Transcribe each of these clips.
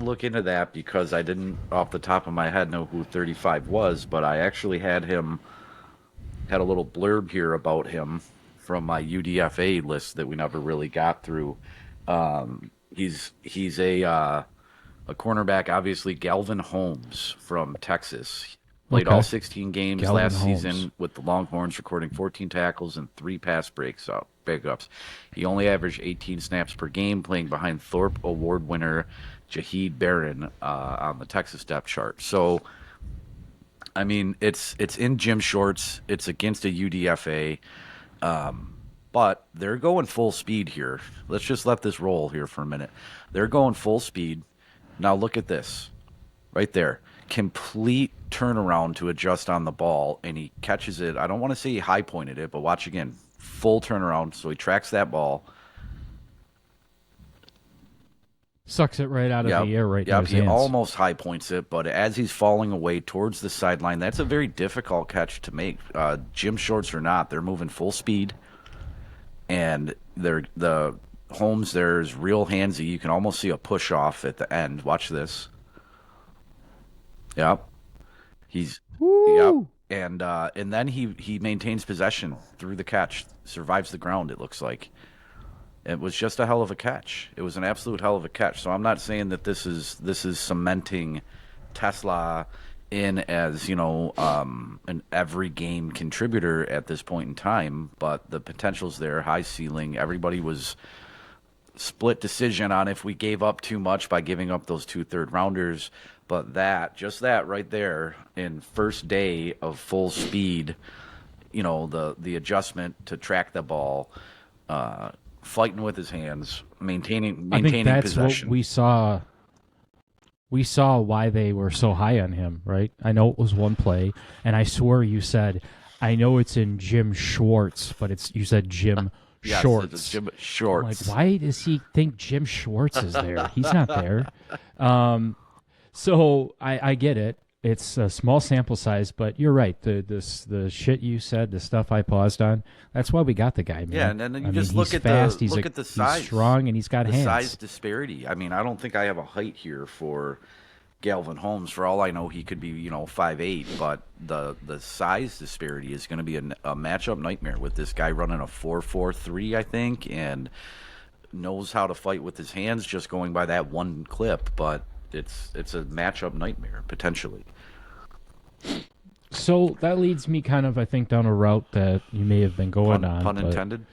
look into that because I didn't, off the top of my head, know who 35 was, but I actually had a little blurb here about him from my UDFA list that we never really got through. He's a cornerback, obviously Galvin Holmes from Texas. Played all Okay. 16 games Galvin last Holmes. season with the Longhorns, recording 14 tackles and 3 pass breakups. He only averaged 18 snaps per game, playing behind Thorpe Award winner Jaheed Barron on the Texas depth chart. So, I mean, it's in gym shorts. It's against a UDFA, but they're going full speed here. Let's just let this roll here for a minute. They're going full speed. Now look at this right there. Complete turnaround to adjust on the ball, and he catches it. I don't want to say he high pointed it, but watch again. Full turnaround. So he tracks that ball. Sucks it right out of Yep. the air right in Yep. his He hands. almost high points it, but as he's falling away towards the sideline, that's a very difficult catch to make. Gym shorts or not, they're moving full speed, and the Holmes there's real handsy. You can almost see a push off at the end. Watch this. Yep. He's yep. Woo! And then he maintains possession through the catch, survives the ground, it looks like. It was just a hell of a catch. It was an absolute hell of a catch. So I'm not saying that this is cementing TeSlaa in as, an every game contributor at this point in time, but the potential's there, high ceiling. Everybody was split decision on if we gave up too much by giving up those 2 third rounders. But just that right there in first day of full speed, the adjustment to track the ball, fighting with his hands, maintaining I think maintaining that's what possession. we saw. We saw why they were so high on him, right? I know it was one play, and I swear you said, I know it's in Jim Schwartz, but you said Jim Yes, it's Shorts. Jim I'm like, Shorts. why does he think Jim Schwartz is there? He's not there. Um, so I get it. It's a small sample size, but you're right. The shit you said, the stuff I paused on, that's why we got the guy, Yeah, man. and then you I mean, just he's fast. look at the He's size, strong, and he's got the size hands. disparity. I mean, I don't think I have a height here for Galvin Holmes. For all I know, he could be 5'8", but the size disparity is going to be a matchup nightmare with this guy running a 4.43, I think, and knows how to fight with his hands just going by that one clip. But it's a matchup nightmare potentially. So that leads me kind of, I think, down a route that you may have been going Pun on, pun but intended.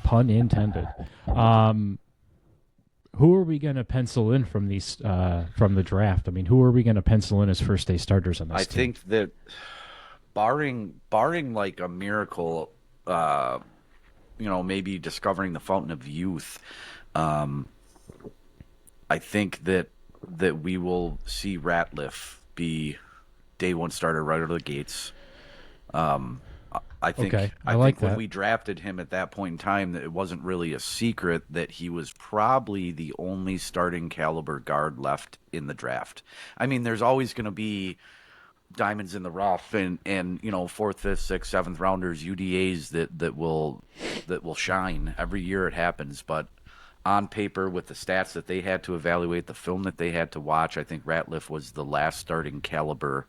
pun intended. Um, who are we going to pencil in from these from the draft? I mean, who are we going to pencil in as first day starters on I this team? think that barring like a miracle, maybe discovering the fountain of youth, um, I think that we will see Ratliff be day one starter right out of the gates. Um, I Okay, think I I like think when that. we drafted him at that point in time, that it wasn't really a secret that he was probably the only starting caliber guard left in the draft. I mean, there's always going to be diamonds in the rough and fourth, fifth, sixth, seventh rounders, UDAs that will shine every year. It happens, but on paper with the stats that they had to evaluate, the film that they had to watch, I think Ratliff was the last starting caliber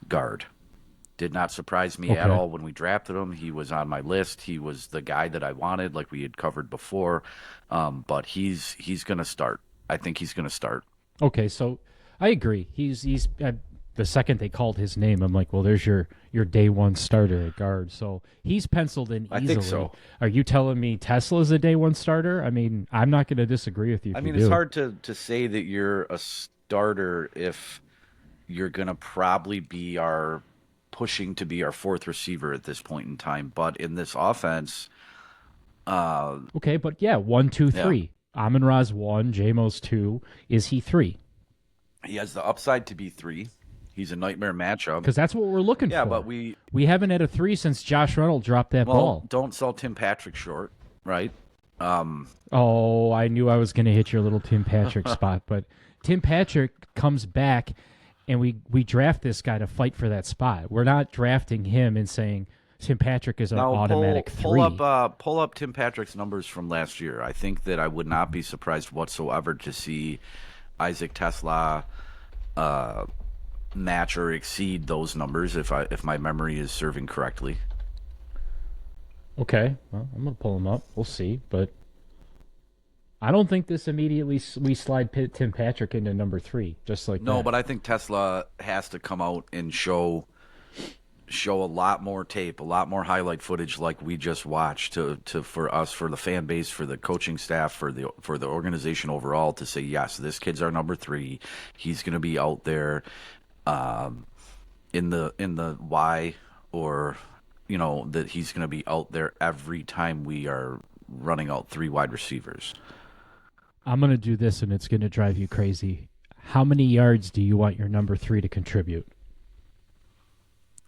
guard. Did not surprise me at Okay, all when we drafted him. He was on my list. He was the guy that I wanted, like we had covered before. But he's going to start. I think he's going to start. okay. So I agree. He's the second they called his name, I'm like, well, there's your day one starter at guard. So he's penciled in I think easily. so. Are you telling me Tesla's a day one starter? I mean, I'm not going to disagree with you I if you mean, it's do. hard to say that you're a starter if you're going to probably be our pushing to be our fourth receiver at this point in time. But in this offense, uh, Okay, but yeah, one, two, yeah, three. Amon Ra's one, JMO's two. Is he three? he has the upside to be three. He's a nightmare matchup. Because that's what we're looking Yeah, but for. we We haven't had a three since Josh Reynolds dropped that well ball. don't sell Tim Patrick short, right? Um, Oh, I knew I was going to hit your little Tim Patrick spot, but Tim Patrick comes back, and we draft this guy to fight for that spot. We're not drafting him and saying Tim Patrick is an Now automatic pull up three. pull up Tim Patrick's numbers from last year. I think that I would not be surprised whatsoever to see Isaac TeSlaa match or exceed those numbers if my memory is serving correctly. Okay, well, I'm gonna pull him up. We'll see, but I don't think this immediately we slide Tim Patrick into number 3 just like No, that. but I think TeSlaa has to come out and show a lot more tape, a lot more highlight footage like we just watched to for us, for the fan base, for the coaching staff, for the organization overall to say, yes, this kid's our number 3. He's going to be out there in the Y, or that he's going to be out there every time we are running out 3 wide receivers. I'm gonna do this, and it's gonna drive you crazy. How many yards do you want your number 3 to contribute?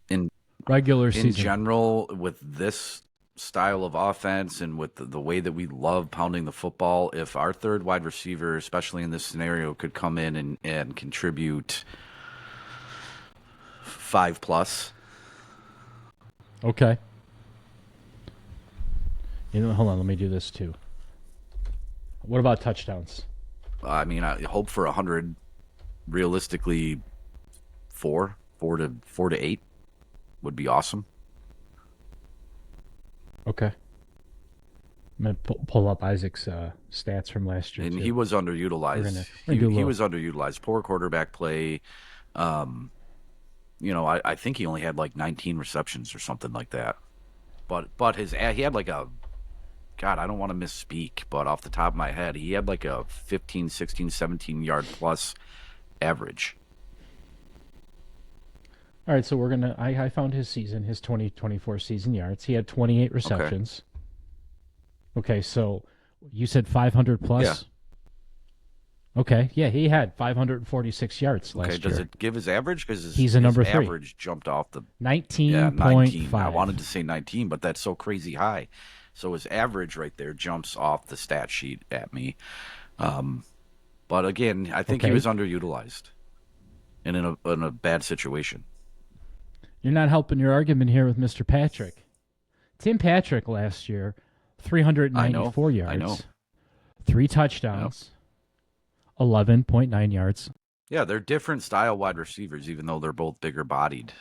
In Regular season. In general, with this style of offense and with the way that we love pounding the football, if our third wide receiver, especially in this scenario, could come in and contribute 5+. Okay. Hold on. Let me do this too. What about touchdowns? I mean, I hope for 100. Realistically, 4 to 8 would be awesome. Okay. I'm going to pull up Isaac's stats from last year. And too. he was underutilized. He was underutilized. Poor quarterback play. I think he only had like 19 receptions or something like that. But he had like a, God, I don't want to misspeak, but off the top of my head, he had like a 15, 16, 17 yard plus average. All right, so we're going to, I found his 2024 season yards. He had 28 receptions. Okay, so you said 500 plus? Yeah. Okay, yeah, he had 546 yards last year. Okay, does it give his average? Because he's a number his 3. Average jumped off the 19.5. Yeah, 19. I wanted to say 19, but that's so crazy high. So his average right there jumps off the stat sheet at me. But again, I think he was underutilized and in a bad situation. You're not helping your argument here with Mr. Patrick. Tim Patrick last year, 394 yards. I know. 3 touchdowns, 11.9 yards. Yeah, they're different style wide receivers, even though they're both bigger bodied.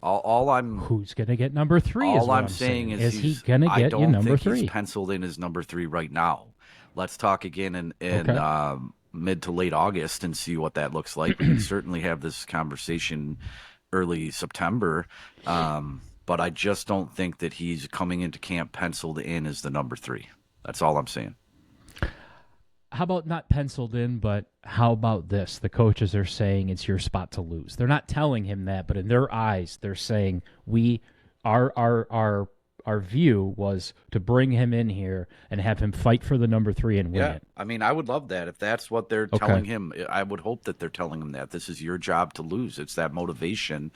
Who's going to get number 3? All I'm saying is he going to get you number 3? He's penciled in as number 3 right now. Let's talk again in mid to late August and see what that looks like. We can certainly have this conversation early September, but I just don't think that he's coming into camp penciled in as the number 3. That's all I'm saying. How about not penciled in, but how about this? The coaches are saying it's your spot to lose. They're not telling him that, but in their eyes, they're saying our view was to bring him in here and have him fight for the number 3 and win it. I mean, I would love that if that's what they're telling him. I would hope that they're telling him that this is your job to lose. It's that motivation,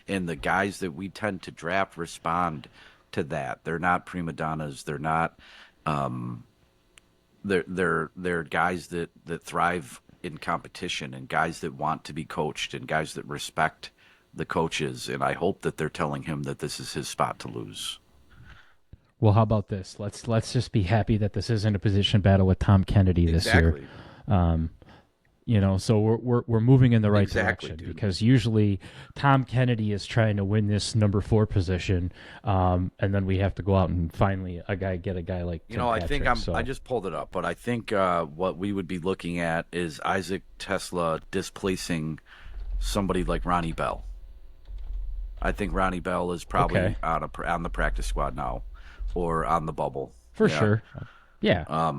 and the guys that we tend to draft respond to that. They're not prima donnas. They're not. They're guys that thrive in competition, and guys that want to be coached, and guys that respect the coaches. And I hope that they're telling him that this is his spot to lose. Well, how about this? Let's just be happy that this isn't a position battle with Tom Kennedy this year. So we're moving in the right direction, dude. Because usually Tom Kennedy is trying to win this number 4 position, and then we have to go out and finally get a guy like Tim Patrick. I just pulled it up, but I think what we would be looking at is Isaac TeSlaa displacing somebody like Ronnie Bell. I think Ronnie Bell is probably on the practice squad now, or on the bubble for sure. Yeah.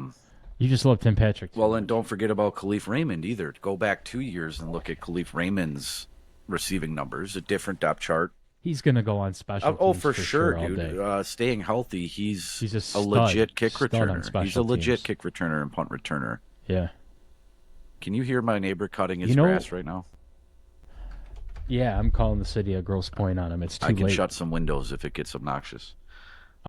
You just love Tim Patrick. Well, and don't forget about Khalif Raymond either. Go back 2 years and look at Khalif Raymond's receiving numbers, a different depth chart. He's going to go on special teams for sure, dude. Staying healthy, he's a legit kick returner. He's a legit kick returner and punt returner. Yeah. Can you hear my neighbor cutting his grass right now? Yeah, I'm calling the city a gross point on him. It's too late. I can shut some windows if it gets obnoxious.